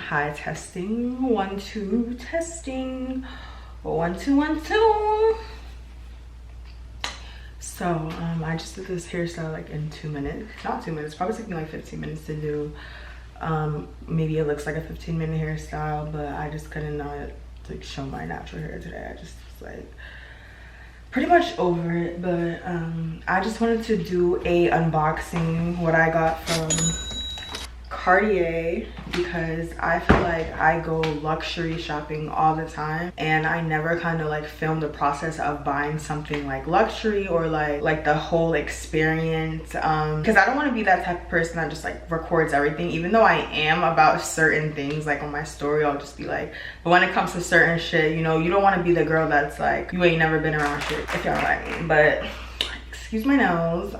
Hi, testing. 1 2 testing. 1 2 1 2. So I just did this hairstyle like in 2 minutes. Not 2 minutes, probably took me like 15 minutes to do. Maybe it looks like a 15-minute hairstyle, but I just couldn't not like show my natural hair today. I just was like pretty much over it. But I just wanted to do a unboxing what I got from Cartier, because I feel like I go luxury shopping all the time and I never kind of like film the process of buying something like luxury or like the whole experience, because I don't want to be that type of person that just like records everything, even though I am about certain things. Like on my story I'll just be like, but when it comes to certain shit, you know, you don't want to be the girl that's like, you ain't never been around shit, if y'all know what I mean. But excuse my nails.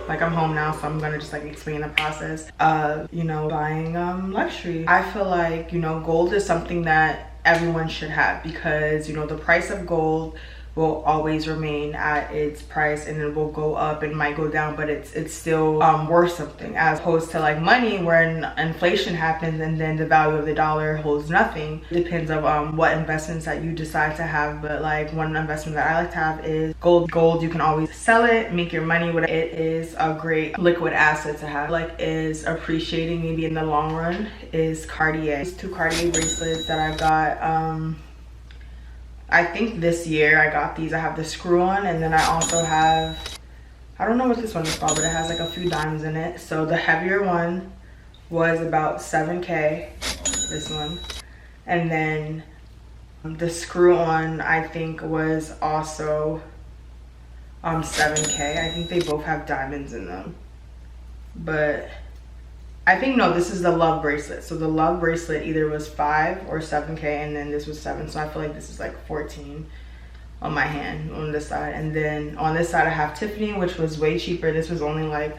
Like I'm home now, so I'm gonna just like explain the process of, you know, buying luxury. I feel like, you know, gold is something that everyone should have, because, you know, the price of gold will always remain at its price, and it will go up and might go down, but it's still worth something, as opposed to like money, when inflation happens and then the value of the dollar holds nothing. It depends on what investments that you decide to have, but like one investment that I like to have is gold. Gold, you can always sell it, make your money with it. It is a great liquid asset to have. Like is appreciating maybe in the long run is Cartier. These 2 Cartier bracelets that I got, I think this year I got these. I have the screw on, and then I also have, I don't know what this one is called, but it has like a few diamonds in it. So the heavier one was about 7K, this one. And then the screw on I think was also 7K. I think they both have diamonds in them. But I think, no, this is the love bracelet. So the love bracelet either was 5 or 7K, and then this was 7. So I feel like this is like 14 on my hand on this side. And then on this side I have Tiffany, which was way cheaper. This was only like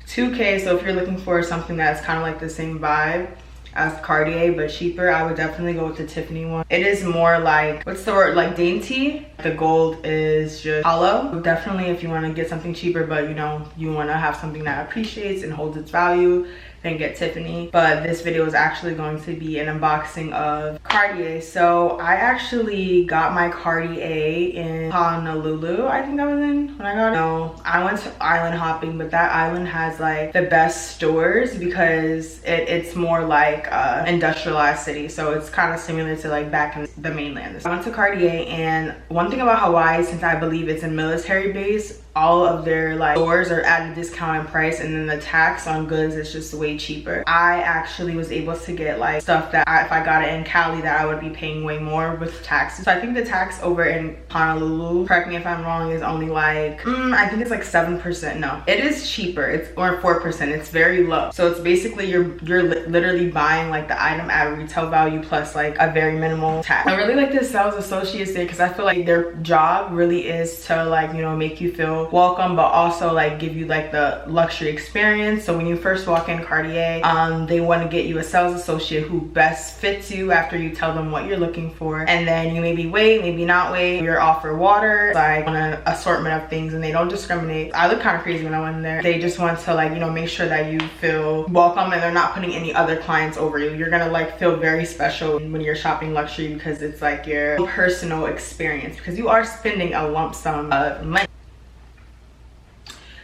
2K. So if you're looking for something that's kind of like the same vibe as Cartier but cheaper, I would definitely go with the Tiffany one. It is more like, what's the word, like dainty. The gold is just hollow. Definitely if you want to get something cheaper, but you know, you want to have something that appreciates and holds its value, then get Tiffany. But this video is actually going to be an unboxing of Cartier. So I actually got my Cartier in Honolulu, I think I was in when I got it. No, I went to island hopping, but that island has like the best stores, because it's more like industrialized city, so it's kind of similar to like back in the mainland. So I went to Cartier, and one thing about Hawaii, since I believe it's a military base, all of their like stores are at a discounted price, and then the tax on goods is just way cheaper. I actually was able to get like stuff that if I got it in Cali, that I would be paying way more with taxes. So I think the tax over in Honolulu, correct me if I'm wrong, is only like I think it's like 7%. No, it is cheaper. It's or 4%. It's very low. So it's basically you're literally buying like the item at retail value plus like a very minimal tax. I really like this sales associates there, because I feel like their job really is to like, you know, make you feel welcome, but also like give you like the luxury experience. So when you first walk in Cartier, they want to get you a sales associate who best fits you after you tell them what you're looking for, and then you maybe wait, maybe not wait. You're offered water, like on an assortment of things, and they don't discriminate. I look kind of crazy when I went in there. They just want to like, you know, make sure that you feel welcome, and they're not putting any other clients over you. You're gonna like feel very special when you're shopping luxury, because it's like your personal experience, because you are spending a lump sum of money.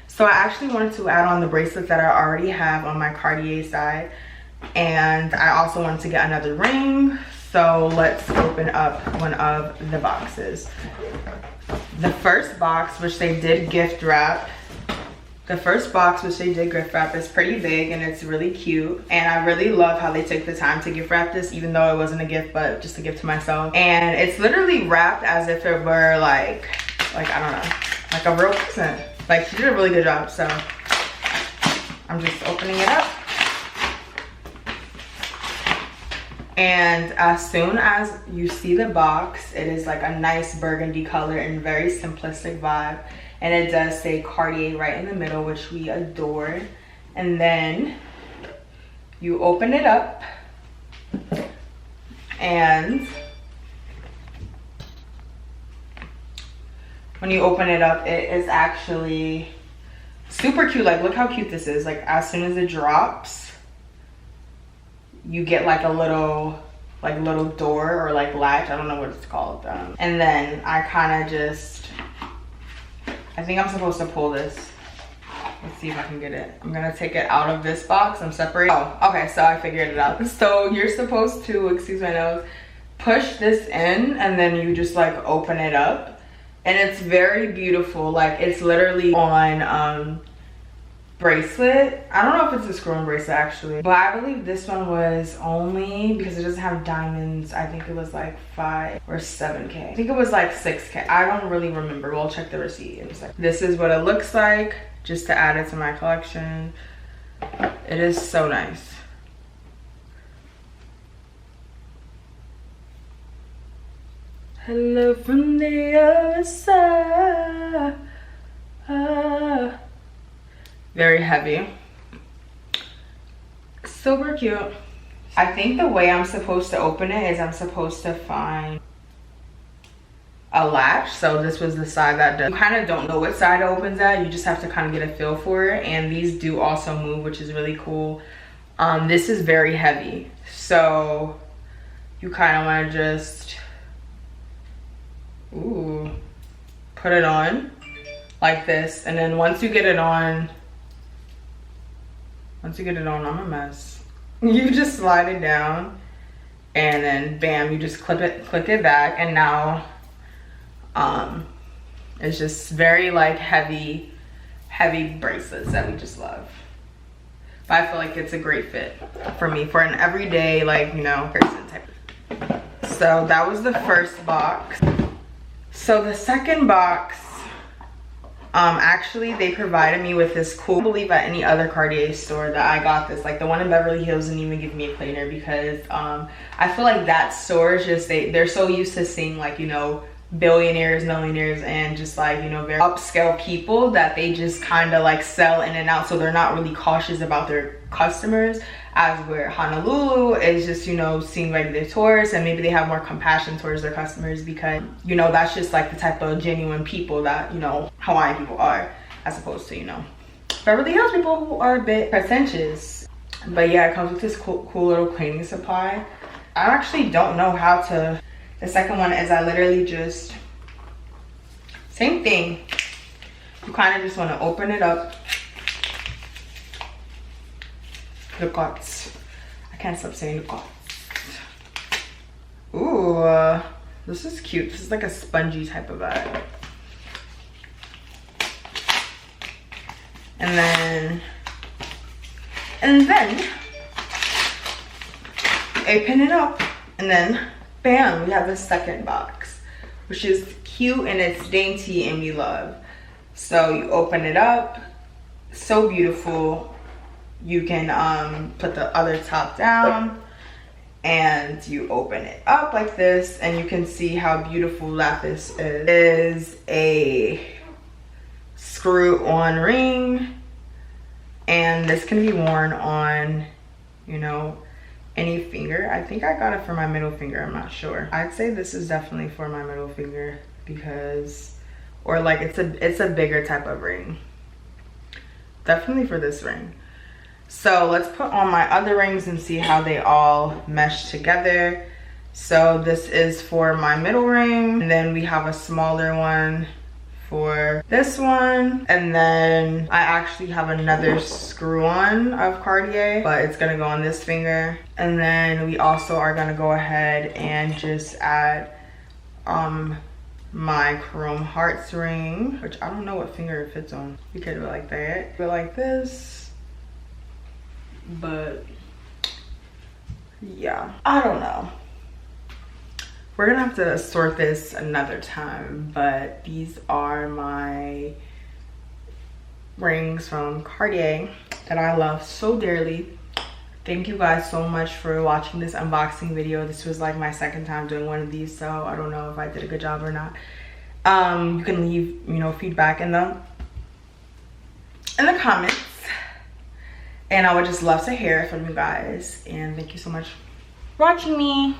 So I actually wanted to add on the bracelets that I already have on my Cartier side, and I also wanted to get another ring. So let's open up one of the boxes. The first box, which they did gift wrap, is pretty big and it's really cute, and I really love how they took the time to gift wrap this, even though it wasn't a gift but just a gift to myself. And it's literally wrapped as if it were like I don't know, like a real present. Like, she did a really good job. So I'm just opening it up, and as soon as you see the box, it is like a nice burgundy color and very simplistic vibe, and it does say Cartier right in the middle, which we adore. And then you open it up, and when you open it up, it is actually super cute. Like, look how cute this is. Like, as soon as it drops, you get like a little door or like latch, I don't know what it's called. And then I kind of just, I think I'm supposed to pull this. Let's see if I can get it. I'm gonna take it out of this box. I'm separating. Oh, okay, so I figured it out. So you're supposed to, excuse my nose, push this in and then you just like open it up. And it's very beautiful. Like it's literally on Bracelet. I don't know if it's a screw-in bracelet actually, but I believe this one was only, because it doesn't have diamonds, I think it was like 5 or 7K. I think it was like 6K. I don't really remember. We'll check the receipt in a second. This is what it looks like, just to add it to my collection. It is so nice. Hello from the other side. Very heavy. Super cute. I think the way I'm supposed to open it is I'm supposed to find a latch. So this was the side that does. You kind of don't know what side it opens at. You just have to kind of get a feel for it. And these do also move, which is really cool. This is very heavy. So you kind of want to just, ooh, put it on like this. And then once you get it on, I'm a mess. You just slide it down and then bam, you just click it back, and now it's just very like heavy bracelets that we just love. But I feel like it's a great fit for me for an everyday, like, you know, person type. So that was the first box. So the second box, actually they provided me with this cool, I believe at any other Cartier store that I got this, like the one in Beverly Hills didn't even give me a cleaner, because I feel like that store is just, they're so used to seeing like, you know, billionaires, millionaires, and just like, you know, very upscale people that they just kind of like sell in and out, so they're not really cautious about their customers. As where Honolulu is just, you know, seeing regular tourists, and maybe they have more compassion towards their customers, because, you know, that's just like the type of genuine people that, you know, Hawaiian people are, as opposed to, you know, Beverly Hills people who are a bit pretentious. But yeah, it comes with this cool little cleaning supply. I actually don't know how to, the second one is I literally just, same thing. You kind of just want to open it up. The guts. I can't stop saying the guts. Ooh, this is cute. This is like a spongy type of vibe. And then open it up, and then bam, we have the second box, which is cute and it's dainty and we love. So you open it up, so beautiful. You can put the other top down and you open it up like this, and you can see how beautiful that this is. It is a screw-on ring, and this can be worn on, you know, any finger. I think I got it for my middle finger, I'm not sure. I'd say this is definitely for my middle finger, because, or like it's a bigger type of ring. Definitely for this ring. So let's put on my other rings and see how they all mesh together. So this is for my middle ring, and then we have a smaller one for this one, and then I actually have another screw-on of Cartier, but it's gonna go on this finger. And then we also are gonna go ahead and just add my chrome hearts ring, which I don't know what finger it fits on. You could do it like that, do it like this. But yeah, I don't know. We're gonna have to sort this another time, but these are my rings from Cartier that I love so dearly. Thank you guys so much for watching this unboxing video. This was like my second time doing one of these, so I don't know if I did a good job or not. You can leave, you know, feedback in the comments. And I would just love to hear from you guys. And thank you so much for watching me.